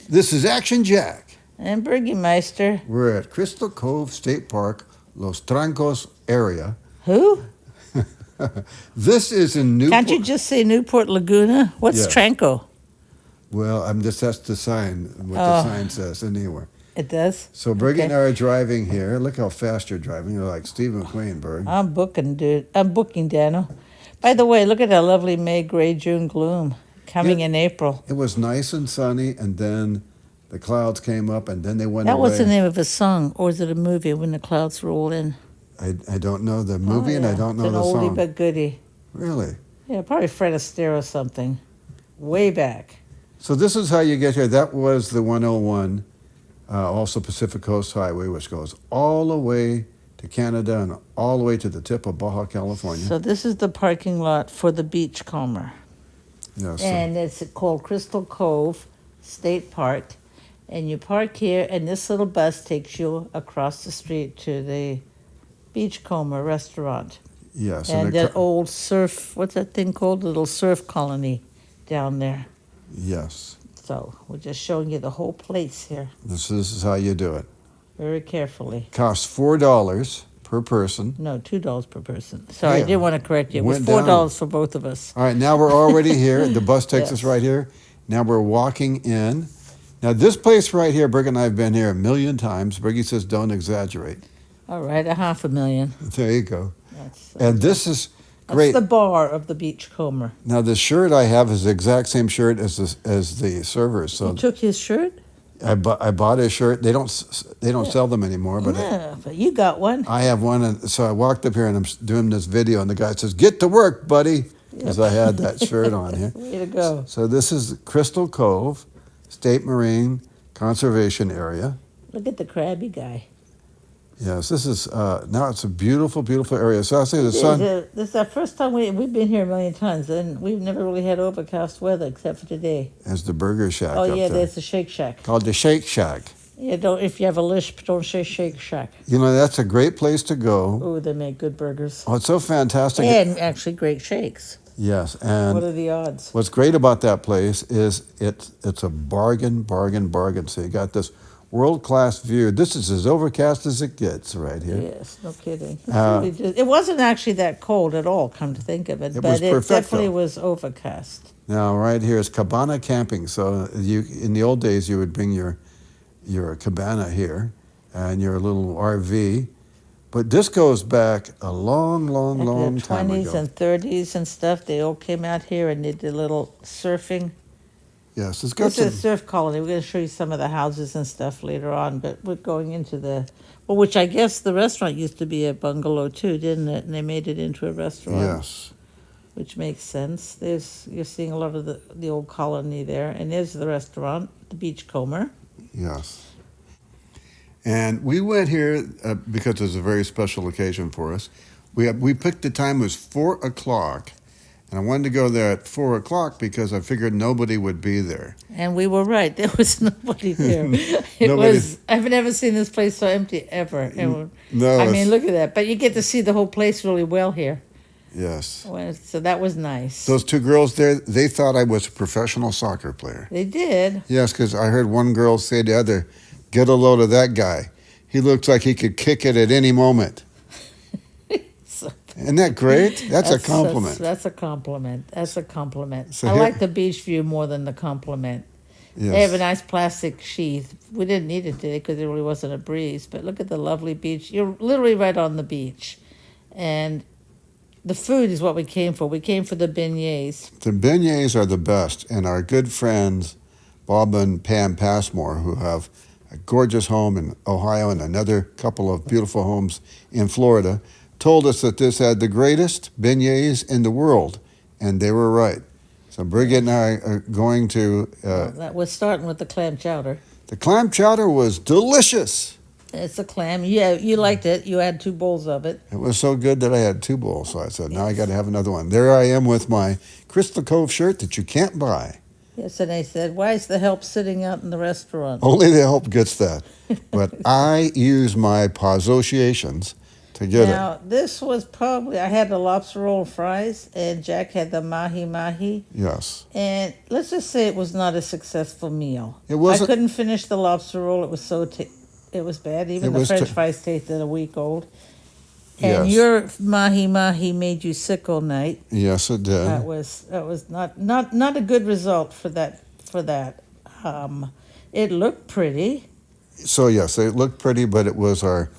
This is Action Jack. And Burgermeister. We're at Crystal Cove State Park, Los Trancos area. Who? This is in Newport. Can't you just say Newport Laguna? What's Yes. Tranco? Well, that's the sign, what the sign says anywhere. It does? So Bergie and I are driving here. Look how fast you're driving. You're like Steve McQueen, Berg. I'm booking, dude. I'm booking, Daniel. By the way, look at that lovely May, gray, June gloom coming in April. It was nice and sunny, and then the clouds came up, and then they went away. That was the name of a song, or is it a movie, When the Clouds Roll In? I don't know the movie, and I don't know it's the an oldie song. but goodie. Really? Yeah, probably Fred Astaire or something. Way back. So this is how you get here. That was the 101, also Pacific Coast Highway, which goes all the way to Canada and all the way to the tip of Baja California. So this is the parking lot for the Beachcomber. Yeah, so And it's called Crystal Cove State Park. And you park here, and this little bus takes you across the street to the Beachcomber restaurant. yes, And that old surf, what's that thing called? The little surf colony down there. yes. So we're just showing you the whole place here This is how you do it. very carefully. Costs $4 per person. No, $2 per person. Sorry, Yeah. I did want to correct you. It was Went $4 down. for both of us. All right, now we're already here. The bus takes us Yes. right here. Now we're walking in. Now this place right here, Brig and I have been here a million times. Briggy says don't exaggerate. All right, $500,000. There you go. That's, And this is great. That's the bar of the Beachcomber. Now the shirt I have is the exact same shirt as the servers. So You took his shirt? I bought his shirt. They don't sell them anymore, but Yeah, but you got one. I have one. And so I walked up here and I'm doing this video, and the guy says, "Get to work, buddy," because I had that shirt on here. Way to go. So this is Crystal Cove State Marine Conservation Area. Look at the crabby guy. Yes, this is now it's a beautiful, beautiful area. So I say the sun. This is our first time we've been here a million times, and we've never really had overcast weather except for today. As the Burger Shack. Oh up yeah, there. there's the Shake Shack. Called the Shake Shack. Yeah, don't if you have a lisp, don't say Shake Shack. You know, that's a great place to go. Oh, they make good burgers Oh, it's so fantastic. and actually great shakes. Yes, What and are the odds? what's great about that place is it's a bargain. So you got this world-class view. This is as overcast as it gets right here. Yes, no kidding. Uh, It wasn't actually that cold at all, come to think of it, It but was it perfecto. definitely was overcast. Now, right here is cabana camping. So in the old days, you would bring your cabana here and your little RV. But this goes back a long, long, Like long the time 20s ago. and 30s and stuff, they all came out here and they did a little surfing. Yes, it's got This is a some. surf colony. We're going to show you some of the houses and stuff later on, but we're going into which I guess the restaurant used to be a bungalow too, didn't it? And they made it into a restaurant. Yes. Which makes sense. You're seeing a lot of the old colony there, and there's the restaurant, the Beachcomber. Yes. And we went here because it's a very special occasion for us. We picked the time, it was 4 o'clock. And I wanted to go there at 4 o'clock because I figured nobody would be there. And we were right. There was nobody there. Nobody. I've never seen this place so empty ever. No, I mean, look at that. But you get to see the whole place really well here. Yes. So that was nice. Those two girls there, they thought I was a professional soccer player. They did. Yes, because I heard one girl say to the other, "Get a load of that guy. He looks like he could kick it at any moment." So, Isn't that great? That's a compliment. That's a compliment. That's a compliment. So I here- like the beach view more than the compliment. Yes. They have a nice plastic sheath. We didn't need it today because there really wasn't a breeze. But look at the lovely beach. You're literally right on the beach. And the food is what we came for. We came for the beignets. The beignets are the best, and our good friends Bob and Pam Passmore, who have a gorgeous home in Ohio and another couple of beautiful homes in Florida, told us that this had the greatest beignets in the world, and they were right. So Bridget and I are going to. That was starting with the clam chowder. The clam chowder was delicious. It's a clam. Yeah, you liked it. You had 2 bowls of it. It was so good that I had 2 bowls. So I said, now I got to have another one. There I am with my Crystal Cove shirt that you can't buy. Yes, and they said, why is the help sitting out in the restaurant? Only the help gets that. But I use my Pausociations to get it. Now, this was probably, I had the lobster roll and fries, and Jack had the mahi-mahi. Yes. And let's just say it was not a successful meal. It wasn't. I couldn't finish the lobster roll. It was it was bad. Even the French fries tasted a week old. And Yes. your mahi-mahi made you sick all night. Yes, it did. That was not a good result for that. It looked pretty. So yes, it looked pretty, but it was our.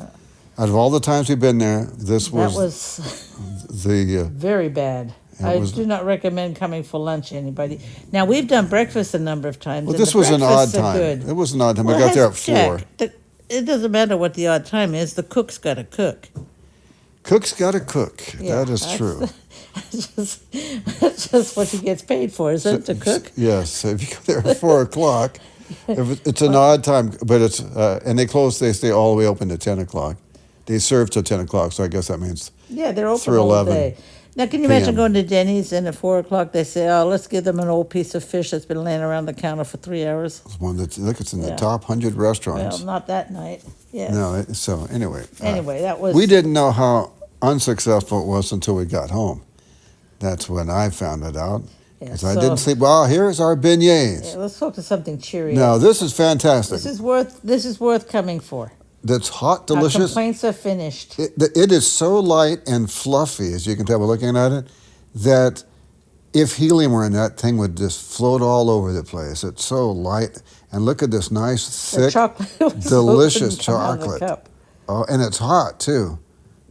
Out of all the times we've been there, this That was was the. very bad. I do not recommend coming for lunch, anybody. Now, we've done breakfast a number of times. Well, and this the was an odd breakfasts are time. good. It was an odd time. Well, we got there at Jack, 4. it doesn't matter what the odd time is. The cook's got to cook. Cook's got to cook. Yeah, that is true. That's just what he gets paid for, isn't it, to cook? Yes. If you go there at 4 o'clock, it's an odd time, but it's and they close. They stay all the way open to 10 o'clock. They serve till 10 o'clock, so I guess that means Yeah, they're open through all 11 day. Now, can you imagine PM. going to Denny's and at 4 o'clock they say, "Oh, let's give them an old piece of fish that's been laying around the counter for 3 hours." It's one that look. It's in the Yeah. top 100 restaurants. Well, not that night. Yes. No. So anyway. Anyway, that was. We didn't know how unsuccessful it was until we got home. That's when I found it out. Yeah, Because I didn't sleep. Well, here's our beignets. Yeah, let's talk to something cheery. Now this is fantastic. This is worth coming for. That's hot, Our delicious. complaints are finished. It is so light and fluffy, as you can tell by looking at it, that if helium were in that thing would just float all over the place. It's so light. And look at this nice, The thick, chocolate was delicious open, come out of the chocolate. cup. Oh, and it's hot too.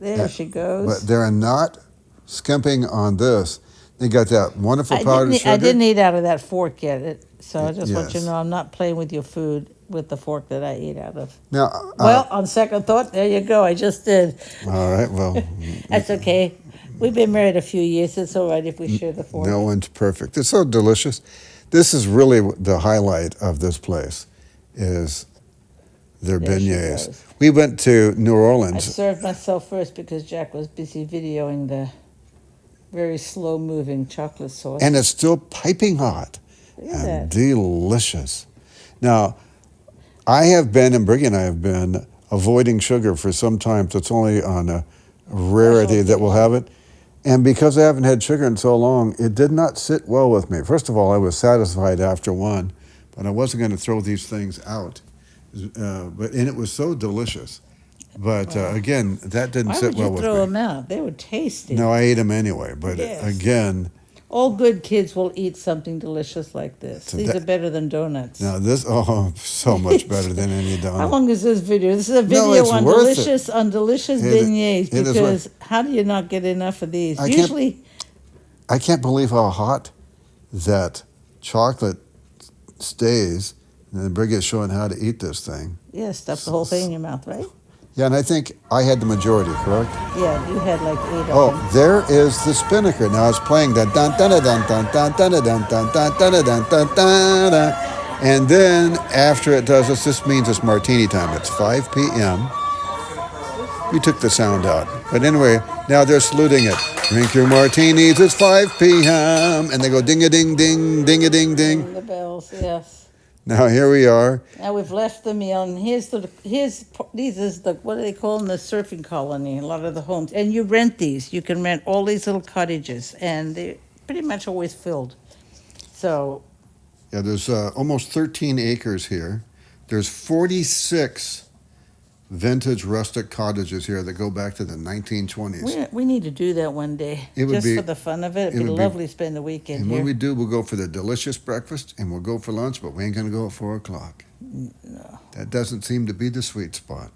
There she goes. But they're not skimping on this. They got that wonderful powdered sugar. I didn't eat out of that fork yet, so I just want you to Yes. know I'm not playing with your food with the fork that I eat out of. Now, Well, on second thought, there you go. I just did. all right, well, That's okay. We've been married a few years. It's all right if we share the fork. no one's perfect. It's so delicious. This is really the highlight of this place is their There she beignets. goes. We went to New I Orleans. served myself first because Jack was busy videoing the very slow-moving chocolate sauce. And it's still piping hot Look at and that. delicious. Now, I have been, and Briggy and I have been, avoiding sugar for some time. So it's only on a rarity that we'll have it. And because I haven't had sugar in so long, it did not sit well with me. First of all, I was satisfied after one, but I wasn't going to throw these things out. And it was so delicious. But again, that didn't Why sit would you well with throw me. them out? They were tasty. No, I ate them anyway. But Yes. again, All good kids will eat something delicious like this. So These that- are better than donuts. now this, so much better than any donut. How long is this video? This is a No, video it's on worth delicious It- beignets it is because how do you not get enough of these? I can't- Usually, I can't believe how hot that chocolate stays. And then Brigitte's showing how to eat this thing. yeah, stuff the whole thing in your mouth, right? Yeah, and I think I had the majority, correct? Yeah, you had like 8 of them. Oh, there is the spinnaker. Now it's playing the dun dun dun dun dun dun dun dun dun dun dun dun dun dun dun. And then after it does this means it's martini time. It's 5 p.m. We took the sound out. But anyway, now they're saluting it. Drink your martinis, it's 5 p.m. And they go ding-a-ding-ding, ding-a-ding-ding. Ring the bells, yes. Now here we are. Now we've left the meal, and these is the, what do they call them, the surfing colony, a lot of the homes. And you rent these. You can rent all these little cottages, and they're pretty much always filled. So, Yeah, there's almost 13 acres here. There's 46 vintage rustic cottages here that go back to the 1920s. we need to do that one day. It would just be- for the fun of it. It'd it be would be- lovely to spend the weekend And here. when we do, we'll go for the delicious breakfast and we'll go for lunch, but we ain't going to go at 4 o'clock. No. That doesn't seem to be the sweet spot.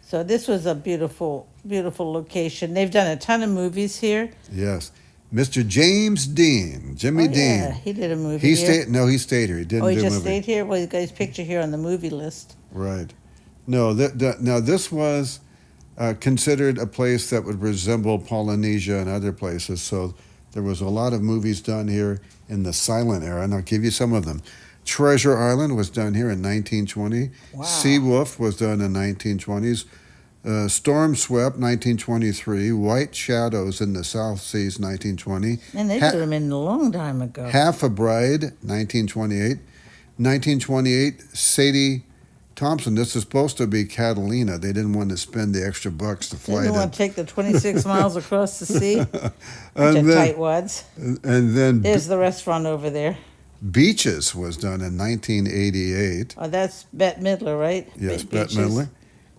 So this was a beautiful, beautiful location. They've done a ton of movies here. Yes. Mr. James Dean, Jimmy Oh, yeah, Dean. he did a movie He here. stayed. No, he stayed here. He didn't Oh, he do a just movie. stayed here? Well, he's got his picture here on the movie list. Right. No, now this was considered a place that would resemble Polynesia and other places. So there was a lot of movies done here in the silent era, and I'll give you some of them. Treasure Island was done here in 1920. Wow. Sea Wolf was done in 1920s. Storm Swept, 1923. White Shadows in the South Seas, 1920. And they Ha- did them in a long time ago. Half a Bride, 1928. 1928, Sadie Thompson, this is supposed to be Catalina. They didn't want to spend the extra bucks to fly Didn't want to take the 26 miles across the sea. Bunch of tightwads. And then There's the restaurant over there. Beaches was done in 1988. Oh, that's Bette Midler, right? Yes, Beaches. Bette Midler.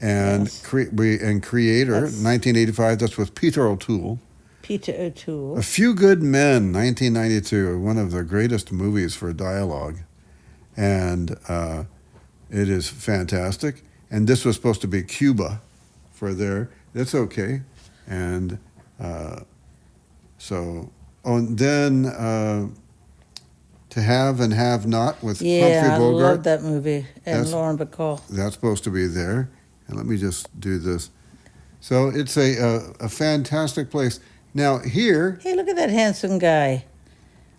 And, Yes. Creator, That's- 1985, that's with Peter O'Toole. Peter O'Toole. A Few Good Men, 1992, one of the greatest movies for dialogue. And it is fantastic. And this was supposed to be Cuba for there. That's okay. And and then To Have and Have Not with Yeah, Humphrey I Bogart. love that movie. And That's- Lauren Bacall. That's supposed to be there. And let me just do this. So it's a fantastic place. Now here, Hey, look at that handsome guy.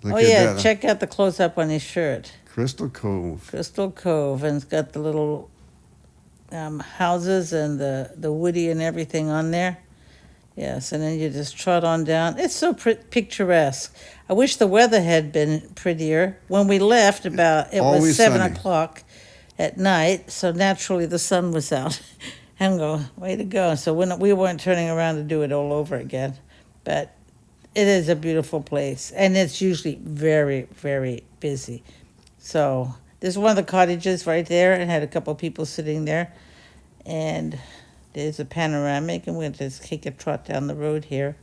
look Oh, at yeah, that. check out the close-up on his shirt. Crystal Cove. Crystal Cove, and it's got the little houses and the woody and everything on there. Yes, and then you just trot on down. It's so picturesque. I wish the weather had been prettier. When we left, it was Always 7 sunny. o'clock at night, so naturally the sun was out. And go, way to go. So we weren't turning around to do it all over again. But it is a beautiful place, and it's usually very, very busy. So there's one of the cottages right there, and had a couple of people sitting there. And there's a panoramic, and we're going to just take a trot down the road here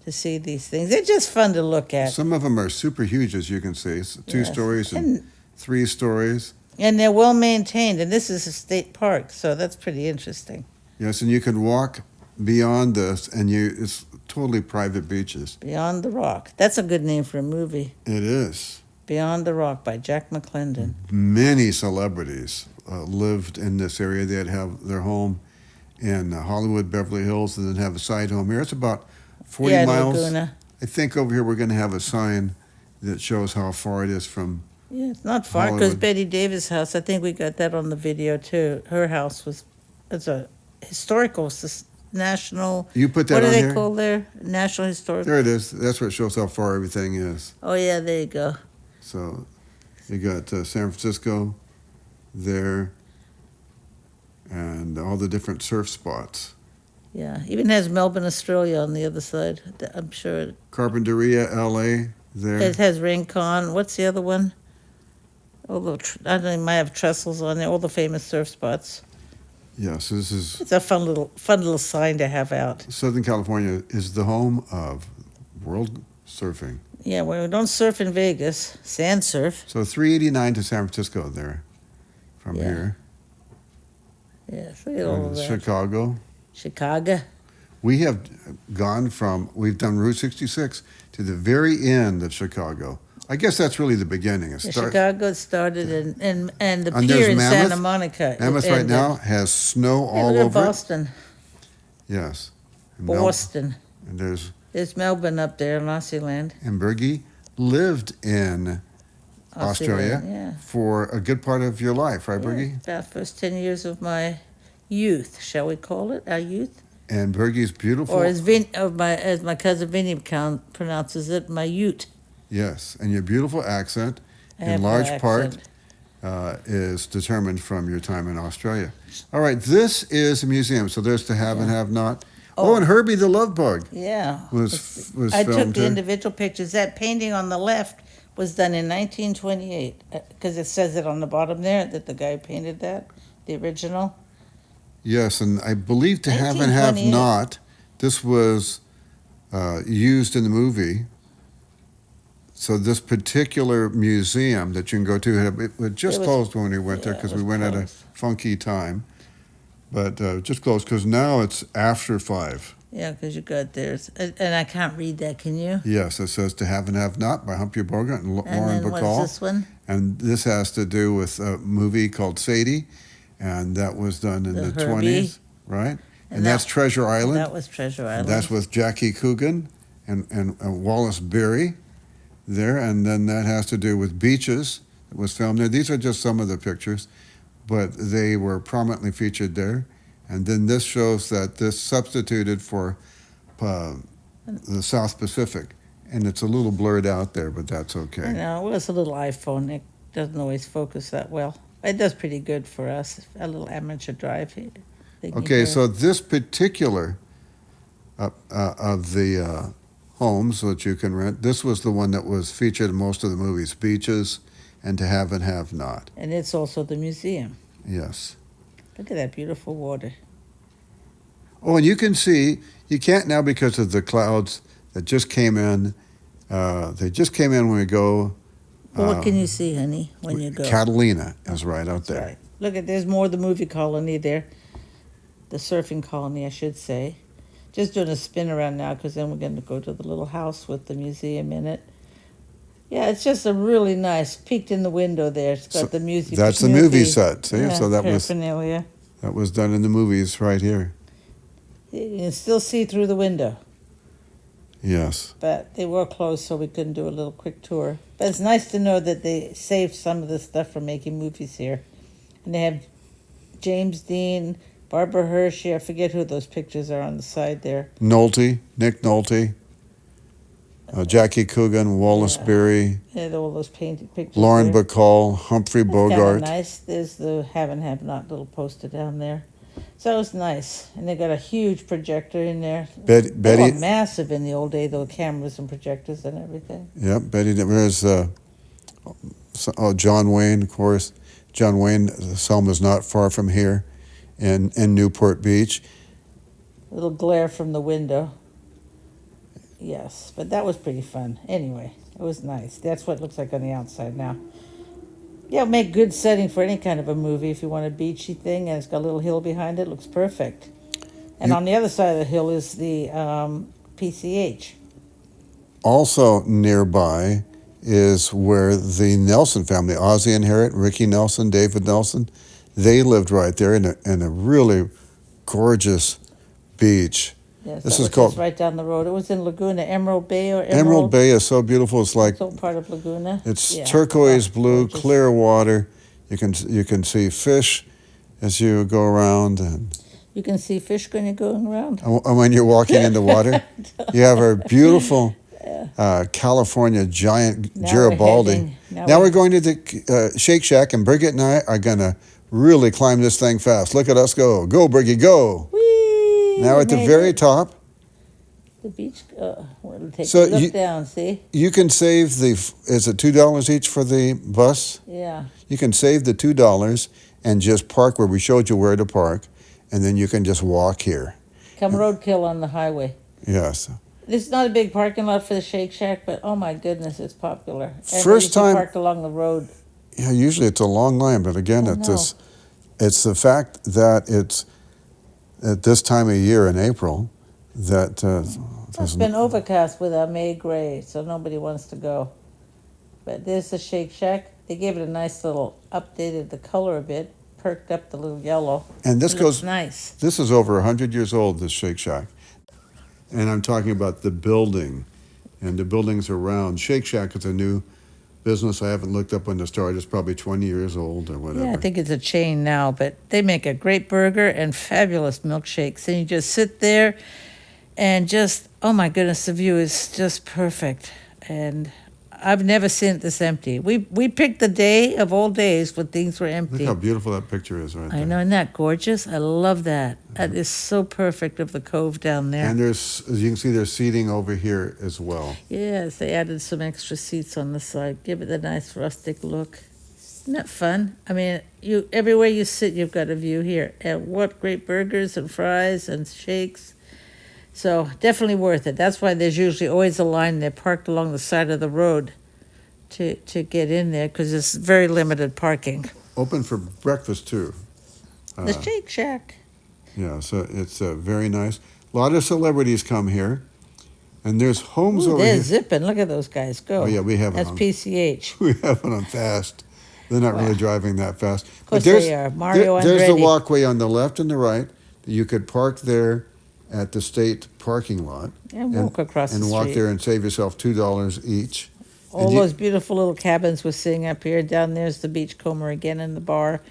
to see these things. They're just fun to look at. Some of them are super huge, as you can see. It's 2 Yes. stories and 3 stories. And they're well maintained, and this is a state park, so that's pretty interesting. Yes, and you can walk beyond this, and it's totally private beaches. Beyond the Rock. That's a good name for a movie. It is. Beyond the Rock by Jack McClendon. Many celebrities lived in this area. They'd have their home in Hollywood, Beverly Hills, and then have a side home here. It's about 40 Yeah, miles. Laguna. I think over here we're going to have a sign that shows how far it is from. Yeah, it's not far, because Hollywood. Betty Davis' house, I think we got that on the video too. Her house it's a historical, national, You put that what do on they here? call there? National Historic. There it is. That's what shows how far everything is. Oh, yeah, there you go. So you got San Francisco there and all the different surf spots. Yeah, even has Melbourne, Australia on the other side. I'm sure Carpinteria, LA there. it has Rincon. What's the other one? All the, I don't know, it might have trestles on there, all the famous surf spots. Yes, this is It's a fun little sign to have out. Southern California is the home of world surfing. Yeah, well, we don't surf in Vegas, sand surf. So 389 to San Francisco there from Yeah. here. Yes, look at all of that. Chicago. Chicago. We have we've done Route 66 to the very end of Chicago. I guess that's really the beginning. It Yeah, starts, Chicago started and the And pier there's in Mammoth. Santa Monica. Mammoth it right ended. now has snow Hey, all look at over it. Boston. Yes. And Boston. And There's Melbourne up there in Aussieland. and Bergie lived in Australia Yeah. for a good part of your life, right, Bergie? Yeah, about first 10 years of my youth, shall we call it, our youth? And Bergie's beautiful. Or as my cousin Vinny pronounces it, my ute. Yes, and your beautiful accent, I in have no large part, accent. is determined from your time in Australia. All right, this is a museum. So there's To Have and Have Not. Oh, and Herbie the Love Bug Yeah. was I took filmed the here. individual pictures. That painting on the left was done in 1928, because it says it on the bottom there that the guy painted that, the original. Yes, and I believe To Have and Have 1928. Not, this was used in the movie. So this particular museum that you can go to, it just It was- closed when we went there yeah, it because we was went at a closed. funky time. But just closed because now it's after 5. Yeah, because you got theirs. And I can't read that, can you? Yes, it says To Have and Have Not by Humphrey Bogart and And Lauren then what's Bacall. this one? And this has to do with a movie called Sadie, and that was done in The the Herbie. 20s, right? And that- that's Treasure Island. That was Treasure Island. That's with Jackie Coogan and Wallace Beery there. And then that has to do with Beaches. It was filmed there. These are just some of the pictures, but they were prominently featured there. And then this shows that this substituted for the South Pacific. And it's a little blurred out there, but that's I okay. know, it was a little iPhone. It doesn't always focus that well. It does pretty good for us. A little amateur drive here. Okay, so this particular of the homes that you can rent, this was the one that was featured in most of the movies, Beaches and To Have and Have Not. And it's also the museum. Yes. Look at that beautiful water. Oh, and you can see, you can't now because of the clouds that just came in. They just came in when we go. Well, what can you see, honey, when you go? Catalina is right out there. Right. Look at, there's more of the movie colony there. The surfing colony, I should say. Just doing a spin around now because then we're going to go to the little house with the museum in it. Yeah, it's just a really nice, peeked in the window there. It's got the music. That's the movie set. See? Yeah, So that was done in the movies right here. You can still see through the window. Yes. But they were closed, so we couldn't do a little quick tour. But it's nice to know that they saved some of the stuff from making movies here. And they have James Dean, Barbara Hershey, I forget who those pictures are on the side there. Nolte, Nick Nolte, Jackie Coogan, Wallace Beery, Yeah, all those painted pictures. Lauren there. Bacall, Humphrey Bogart. Nice. There's the have and have not little poster down there. So it was nice. And they got a huge projector in there. They were massive in the old day, though, cameras and projectors and everything. Yep, Betty. There's John Wayne, of course. John Wayne, Selma's not far from here in Newport Beach. A little glare from the window. Yes, but that was pretty fun. Anyway, it was nice. That's what it looks like on the outside now. Yeah, make good setting for any kind of a movie if you want a beachy thing, and it's got a little hill behind it. Looks perfect. And on the other side of the hill is the PCH. Also nearby is where the Nelson family, Ozzie and Harriet, Ricky Nelson, David Nelson, they lived right there in a really gorgeous beach. Yes, this is called right down the road. It was in Laguna, Emerald Bay or Emerald Bay is so beautiful. It's like it's all part of Laguna. It's turquoise blue, gorgeous. Clear water. You can see fish as you go around, and you can see fish when you're going around. And when you're walking in the water, you have a beautiful California giant Garibaldi. Now we're going to the Shake Shack, and Bridget and I are gonna really climb this thing fast. Look at us go! Go, Bridget, go! Now at the very top, the beach. We'll take a look down. See, you can save is it $2 each for the bus? Yeah. You can save the $2 and just park where we showed you where to park, and then you can just walk here. Come roadkill on the highway. Yes. This is not a big parking lot for the Shake Shack, but oh my goodness, it's popular. And First time parked along the road. Yeah, usually it's a long line, but again, it's the fact that it's at this time of year in April that it's been overcast with a May gray, so nobody wants to go. But there's the Shake Shack. They gave it a nice little updated the color a bit, perked up the little yellow. And this goes nice. This is over 100 years old, this Shake Shack. And I'm talking about the building and the buildings around. Shake Shack is a new business. I haven't looked up when it started. It's probably 20 years old or whatever. Yeah, I think it's a chain now, but they make a great burger and fabulous milkshakes. And you just sit there and just, oh my goodness, the view is just perfect. And I've never seen it this empty. We picked the day of all days when things were empty. Look how beautiful that picture is right there. I know, isn't that gorgeous? I love that. That is so perfect of the cove down there. And as you can see, there's seating over here as well. Yes, they added some extra seats on the side. Give it a nice rustic look. Isn't that fun? I mean, everywhere you sit, you've got a view here. And what great burgers and fries and shakes. So definitely worth it. That's why there's usually always a line there parked along the side of the road to get in there because it's very limited parking. Open for breakfast too. The Shake Shack. Yeah, so it's very nice. A lot of celebrities come here, and there's homes over they're here. Zipping. Look at those guys go. Oh yeah, we have That's PCH. We have it on fast. They're not really driving that fast. Of course they are. Mario and there's the walkway on the left and the right. You could park there at the state parking lot and walk across the street. And walk there and save yourself $2 each. All those beautiful little cabins we're seeing up here. Down there's the beachcomber again in the bar.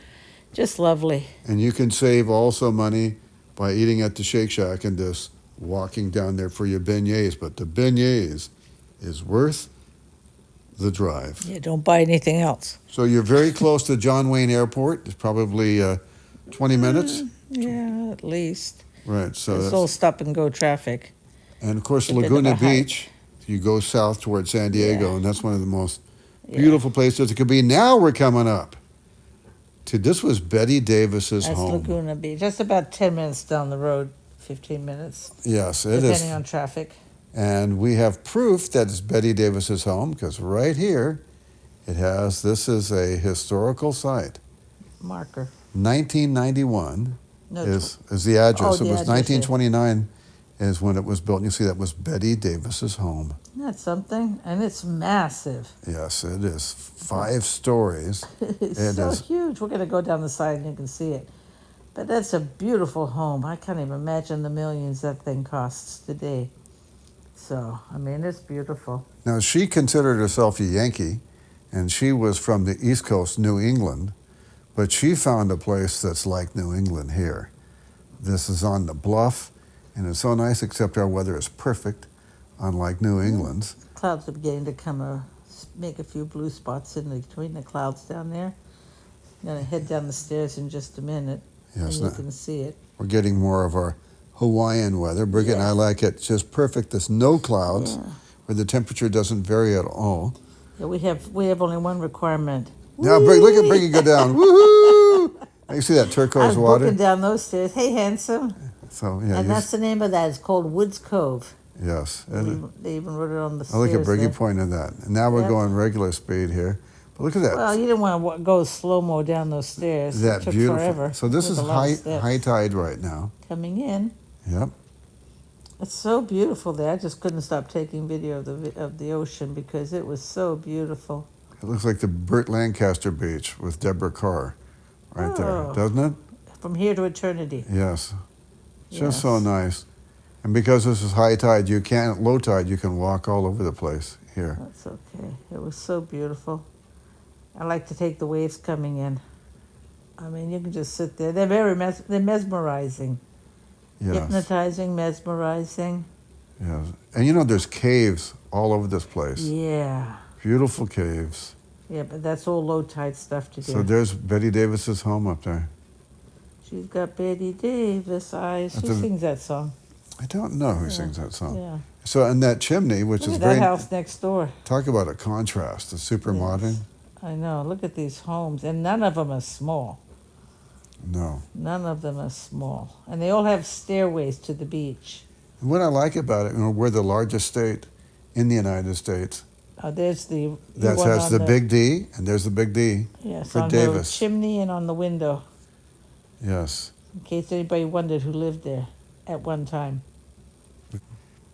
Just lovely. And you can save also money by eating at the Shake Shack and just walking down there for your beignets. But the beignets is worth the drive. Yeah, don't buy anything else. So you're very close to John Wayne Airport. It's probably 20 minutes. Yeah, at least. Right. So It's all stop and go traffic. and of course a bit of Laguna a hike. Beach. You go south towards San Diego, Yeah. and that's one of the most Yeah. beautiful places it could be. Now we're coming up to this was Betty Davis's That's home. Laguna Beach. Just about 10 minutes down the road, 15 minutes, Yes, it is. depending on traffic. And we have proof that it's Betty Davis's home because right here it has this is a historical site. Marker. 1991 No, is the address. Oh, It the was address, yeah. 1929 is when it was built. You see that was Betty Davis's home. Isn't that something? And it's massive. Yes, it is 5 stories. It's It so is. huge. We're going to go down the side and you can see it. But that's a beautiful home. I can't even imagine the millions that thing costs today. So, I mean, it's beautiful. Now she considered herself a Yankee, and she was from the East Coast, New England, but she found a place that's like New England here. This is on the bluff, and it's so nice, except our weather is perfect, unlike New England's. Clouds are beginning to come, make a few blue spots in between the clouds down there. I'm going to head down the stairs in just a minute, Yes, and you can see it. we're getting more of our Hawaiian weather. Bridget and I like it just perfect. There's no clouds, Yeah. where the temperature doesn't vary at all. Yeah, we have only one requirement. Now, look at Bridget go down. Woohoo! Now you see that I turquoise was water? walking down those stairs. Hey, handsome. So, yeah, And that's the name of that. It's called Woods Cove. yes. They even wrote it on the I stairs. look at Briggy there. pointed that. And now we're Yep. going regular speed here. But look at that. Well, you didn't want to go slow-mo down those stairs. that It took beautiful. forever. So this There's is a lot of high steps tide right now. coming in. Yep. It's so beautiful there. I just couldn't stop taking video of the ocean because it was so beautiful. It looks like the Burt Lancaster Beach with Deborah Carr right there, Oh. doesn't it? From here to eternity. Yes. Just so Yes. nice. And because this is high tide, low tide, you can walk all over the place here. That's okay. It was so beautiful. I like to take the waves coming in. I mean, you can just sit there. They're they're mesmerizing. Yes. Hypnotizing, mesmerizing. Yes. And you know, there's caves all over this place. Yeah. Beautiful caves. Yeah, but that's all low tide stuff to do. So there's Betty Davis's home up there. She's got Betty Davis eyes. Who That's a- sings that song? I don't know who Yeah. sings that song. Yeah. So, and that chimney, which Look is at very that house next door. talk about a contrast. It's super Yes. modern. I know. Look at these homes, and none of them are small. No. None of them are small, and they all have stairways to the beach. And what I like about it, you know, we're the largest state in the United States. There's the That one has on the big D, and there's the big D. yes, for on Davis. the chimney and on the window, Yes. in case anybody wondered who lived there at one time.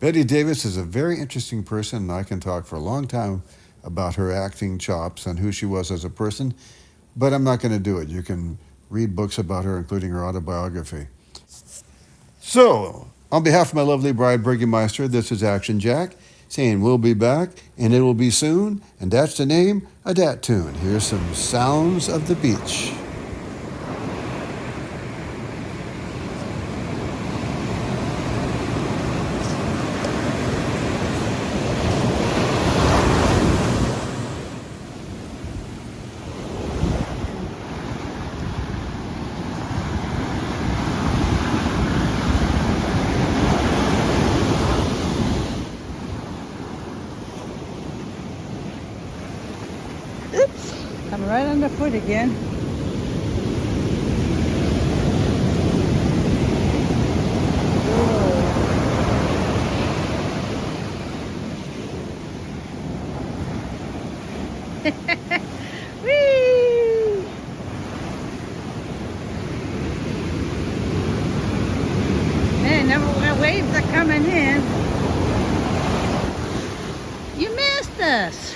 Betty Davis is a very interesting person, and I can talk for a long time about her acting chops and who she was as a person, but I'm not going to do it. You can read books about her, including her autobiography. So, on behalf of my lovely bride, Briggy Meister, this is Action Jack, saying we'll be back, and it will be soon, and that's the name of that tune. Here's some sounds of the beach. Oops, I'm right underfoot again. Whee! Man, the waves are coming in. You missed us.